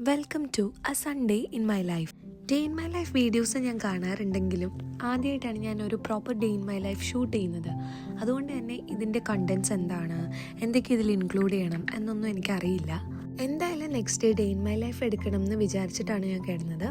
Welcome to a Sunday in my life. Day in my life videos ഞാൻ കാണാറുണ്ടെങ്കിലും ആദ്യമായിട്ടാണ് ഞാൻ ഒരു proper day in my life shoot ചെയ്യുന്നത്. അതുകൊണ്ട് തന്നെ ഇതിൻ്റെ കണ്ടൻറ്റ്സ് എന്താണ്, എന്തൊക്കെ ഇതിൽ ഇൻക്ലൂഡ് ചെയ്യണം എന്നൊന്നും എനിക്കറിയില്ല. എന്തായാലും next day in my life എടുക്കണം എന്ന് വിചാരിച്ചിട്ടാണ് ഞാൻ കിടന്നത്.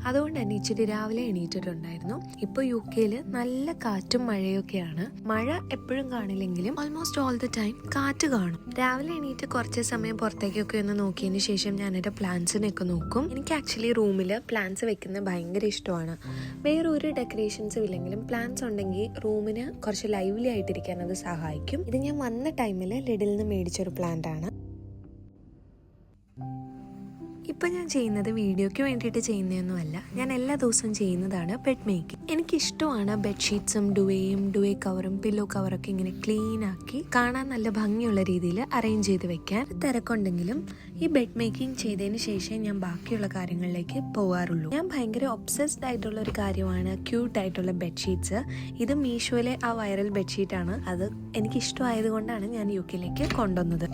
അതുകൊണ്ട് തന്നെ ഇച്ചിരി രാവിലെ എണീറ്റിട്ടുണ്ടായിരുന്നു. ഇപ്പോൾ UK നല്ല കാറ്റും മഴയൊക്കെയാണ്. മഴ എപ്പോഴും കാണില്ലെങ്കിലും ഓൾമോസ്റ്റ് ഓൾ ദ ടൈം കാറ്റ് കാണും. രാവിലെ എണീറ്റ് കുറച്ച് സമയം പുറത്തേക്കൊക്കെ ഒന്ന് നോക്കിയതിന് ശേഷം ഞാൻ എൻ്റെ പ്ലാന്റ്സിനെയൊക്കെ നോക്കും. എനിക്ക് ആക്ച്വലി റൂമിൽ പ്ലാന്റ്സ് വെക്കുന്നത് ഭയങ്കര ഇഷ്ടമാണ്. വേറെ ഒരു ഡെക്കറേഷൻസും ഇല്ലെങ്കിലും പ്ലാന്റ്സ് ഉണ്ടെങ്കിൽ റൂമിന് കുറച്ച് ലൈവ്ലി ആയിട്ടിരിക്കാൻ അത് സഹായിക്കും. ഇത് ഞാൻ വന്ന ടൈമിൽ ലിഡിൽ നിന്ന് മേടിച്ചൊരു പ്ലാന്റ് ആണ്. ഇപ്പം ഞാൻ ചെയ്യുന്നത് വീഡിയോയ്ക്ക് വേണ്ടിയിട്ട് ചെയ്യുന്നതൊന്നുമല്ല, ഞാൻ എല്ലാ ദിവസവും ചെയ്യുന്നതാണ് ബെഡ് മേക്കിംഗ്. എനിക്കിഷ്ടമാണ് ബെഡ്ഷീറ്റ്സും ഡുവേ കവറും പില്ലോ കവറൊക്കെ ഇങ്ങനെ ക്ലീൻ ആക്കി കാണാൻ നല്ല ഭംഗിയുള്ള രീതിയിൽ അറേഞ്ച് ചെയ്ത് വെക്കാൻ. തിരക്കുണ്ടെങ്കിലും ഈ ബെഡ് മേക്കിംഗ് ചെയ്തതിന് ശേഷം ഞാൻ ബാക്കിയുള്ള കാര്യങ്ങളിലേക്ക് പോകാറുള്ളൂ. ഞാൻ ഭയങ്കര ഒബ്സസ്ഡ് ആയിട്ടുള്ള ഒരു കാര്യമാണ് ക്യൂട്ടായിട്ടുള്ള ബെഡ്ഷീറ്റ്സ്. ഇത് മീഷോയിലെ ആ വൈറൽ ബെഡ്ഷീറ്റാണ്. അത് എനിക്കിഷ്ടമായതുകൊണ്ടാണ് ഞാൻ UK കൊണ്ടുവന്നത്.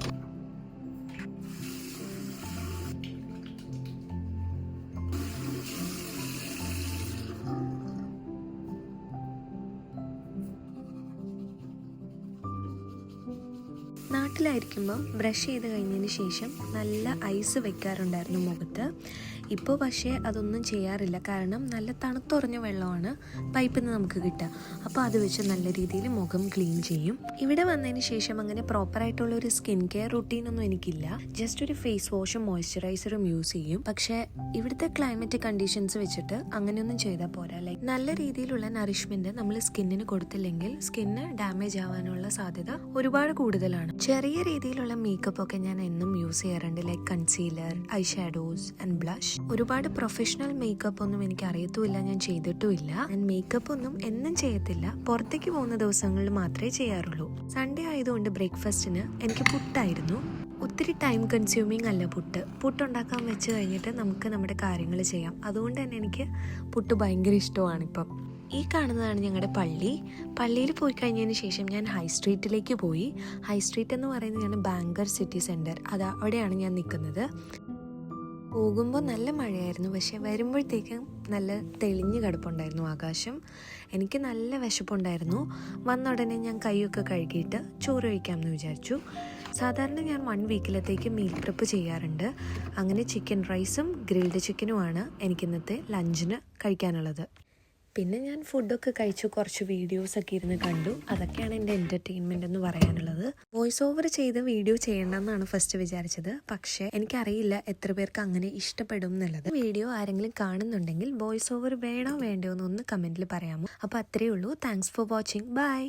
നാട്ടിലായിരിക്കുമ്പോൾ ബ്രഷ് ചെയ്ത് കഴിഞ്ഞതിന് ശേഷം നല്ല ഐസ് വെക്കാറുണ്ടായിരുന്നു മുഖത്ത്. ഇപ്പോൾ പക്ഷേ അതൊന്നും ചെയ്യാറില്ല, കാരണം നല്ല തണുത്തുറഞ്ഞ വെള്ളമാണ് പൈപ്പിൽ നിന്ന് നമുക്ക് കിട്ടുക. അപ്പോൾ അത് വെച്ച് നല്ല രീതിയിൽ മുഖം ക്ലീൻ ചെയ്യും. ഇവിടെ വന്നതിന് ശേഷം അങ്ങനെ പ്രോപ്പറായിട്ടുള്ള ഒരു സ്കിൻ കെയർ റുട്ടീനൊന്നും എനിക്കില്ല. ജസ്റ്റ് ഒരു ഫേസ് വാഷും മോയ്സ്ചറൈസറും യൂസ് ചെയ്യും. പക്ഷേ ഇവിടുത്തെ ക്ലൈമറ്റ് കണ്ടീഷൻസ് വെച്ചിട്ട് അങ്ങനെയൊന്നും ചെയ്താൽ പോരാ. ലൈക്ക് നല്ല രീതിയിലുള്ള നറിഷ്മെന്റ് നമ്മൾ സ്കിന്നിന് കൊടുത്തില്ലെങ്കിൽ സ്കിന്ന് ഡാമേജ് ആവാനുള്ള സാധ്യത ഒരുപാട് കൂടുതലാണ്. ചെറിയ രീതിയിലുള്ള മേക്കപ്പ് ഒക്കെ ഞാൻ എന്നും യൂസ് ചെയ്യാറുണ്ട്, like concealer, I shadows and blush. ഒരുപാട് പ്രൊഫഷണൽ മേക്കപ്പ് ഒന്നും എനിക്ക് അറിയത്തുമില്ല, ഞാൻ ചെയ്തിട്ടുമില്ല. ഞാൻ മേക്കപ്പ് ഒന്നും എന്നും ചെയ്യത്തില്ല, പുറത്തേക്ക് പോകുന്ന ദിവസങ്ങളിൽ മാത്രമേ ചെയ്യാറുള്ളൂ. സൺഡേ ആയതുകൊണ്ട് ബ്രേക്ക്ഫാസ്റ്റിന് എനിക്ക് പുട്ടായിരുന്നു. ഒത്തിരി ടൈം കൺസ്യൂമിങ് അല്ല പുട്ടുണ്ടാക്കാൻ വെച്ച് കഴിഞ്ഞിട്ട് നമുക്ക് നമ്മുടെ കാര്യങ്ങൾ ചെയ്യാം. അതുകൊണ്ട് തന്നെ എനിക്ക് പുട്ട് ഭയങ്കര ഇഷ്ടമാണ്. ഇപ്പം ഈ കാണുന്നതാണ് ഞങ്ങളുടെ പള്ളിയിൽ പോയി കഴിഞ്ഞതിന് ശേഷം ഞാൻ ഹൈ സ്ട്രീറ്റിലേക്ക് പോയി. ഹൈ സ്ട്രീറ്റ് എന്ന് പറയുന്നതാണ് ബാങ്കർ സിറ്റി സെൻറ്റർ. അവിടെയാണ് ഞാൻ നിൽക്കുന്നത്. പോകുമ്പോൾ നല്ല മഴയായിരുന്നു, പക്ഷേ വരുമ്പോഴത്തേക്കും നല്ല തെളിഞ്ഞ് കിടപ്പുണ്ടായിരുന്നു ആകാശം. എനിക്ക് നല്ല വിശപ്പുണ്ടായിരുന്നു. വന്ന ഉടനെ ഞാൻ കൈയൊക്കെ കഴുകിയിട്ട് ചോറ് കഴിക്കാമെന്ന് വിചാരിച്ചു. സാധാരണ ഞാൻ 1 വീക്കിലത്തേക്ക് മീൽ പ്രിപ്പ് ചെയ്യാറുണ്ട്. അങ്ങനെ ചിക്കൻ റൈസും ഗ്രിൽഡ് ചിക്കനുമാണ് എനിക്കിന്നത്തെ ലഞ്ചിന് കഴിക്കാനുള്ളത്. പിന്നെ ഞാൻ ഫുഡൊക്കെ കഴിച്ചു, കുറച്ച് വീഡിയോസൊക്കെ ഇരുന്ന് കണ്ടു. അതൊക്കെയാണ് എൻ്റെ എൻ്റർടൈൻമെൻ്റ് എന്ന് പറയാനുള്ളത്. വോയിസ് ഓവർ ചെയ്ത് വീഡിയോ ചെയ്യണമെന്നാണ് ഫസ്റ്റ് വിചാരിച്ചത്, പക്ഷേ എനിക്കറിയില്ല എത്ര പേർക്ക് അങ്ങനെ ഇഷ്ടപ്പെടും എന്നുള്ളത്. വീഡിയോ ആരെങ്കിലും കാണുന്നുണ്ടെങ്കിൽ വോയിസ് ഓവർ വേണോ വേണ്ടയോ എന്നൊന്ന് കമൻറ്റിൽ പറയാമോ. അപ്പോൾ അത്രയേ ഉള്ളൂ. Thanks for watching. ബൈ.